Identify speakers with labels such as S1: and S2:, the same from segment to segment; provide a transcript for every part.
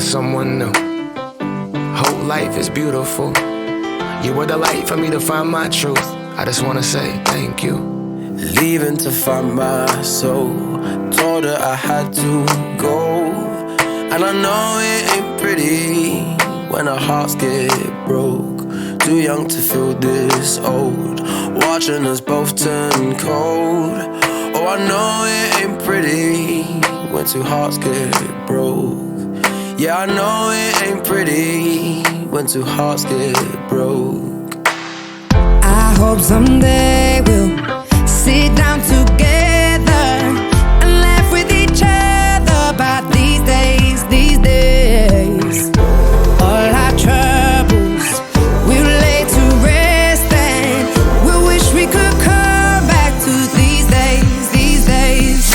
S1: someone new. Whole life is beautiful. You were the light for me to find my truth. I just wanna say thank you.
S2: Leaving to find my soul. Told her I had to go. And I know it ain't pretty when our hearts get broke. Too young to feel this old. Watching us both turn cold. Oh, I know it ain't pretty when two hearts get broke. Yeah, I know it ain't pretty when two hearts get broke.
S3: I hope someday we'll sit down together and laugh with each other about these days, these days. All our troubles we'll lay to rest and we'll wish we could come back to these days, these days.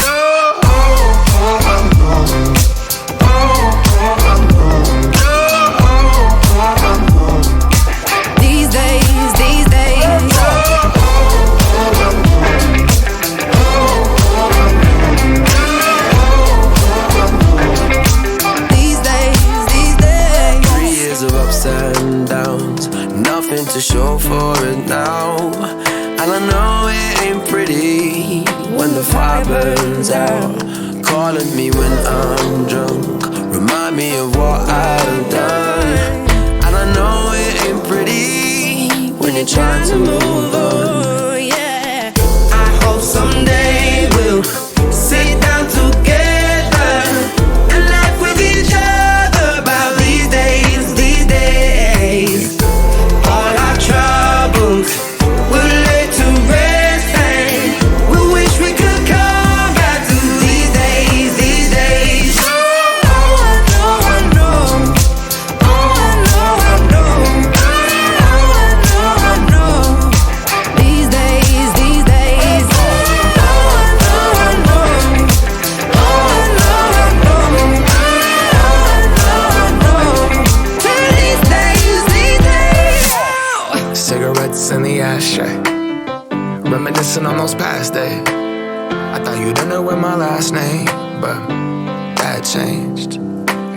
S3: These days, these days. These days, these days.
S2: 3 years of ups and downs, nothing to show for it now. And I know it ain't pretty when the fire burns out. Calling me when I'm drunk, remind me of what I've done. And I know it ain't pretty when you're trying to move on.
S3: Oh, yeah. I hope someday we'll sit down together and laugh with each other about these days, these days. All our troubles we'll lay to rest and we'll wish we could come back to these days, these days. Oh, I know, I know. Oh, I know, I know. Oh, I know, I know. These days, these days. Oh, I know, I know. Oh, I know, I know. Oh, I know, I know. These days, these days.
S1: Cigarettes in the ashtray, reminiscing on those past days. I thought you didn't know my last name, but that changed.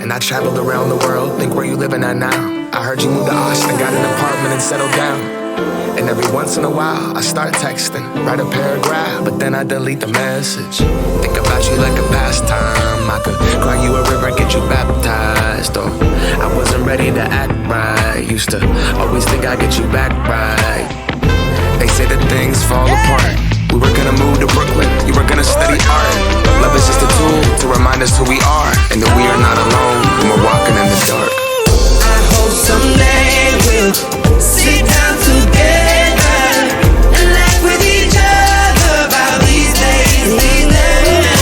S1: And I traveled around the world, think where you living at now. I heard you moved to Austin, got an apartment and settled down. And every once in a while, I start texting, write a paragraph, but then I delete the message. Think about you like a pastime. I could cry you a river, get you baptized. Or I wasn't ready to act right. Used to always think I'd get you back right. They say that things fall apart. We were gonna move to Brooklyn, you were gonna study art. Love is just a tool to remind us who we are, and that we are not alone when we're walking in the dark.
S3: I hope someday we'll sit down together and laugh with each other about these days, these days.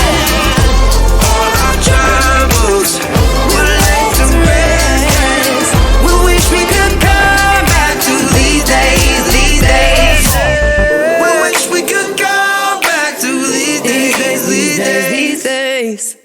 S3: All our troubles we'll lay to rest. We wish we could come back to these days, these days. We wish we could come back to these days, these days, these days.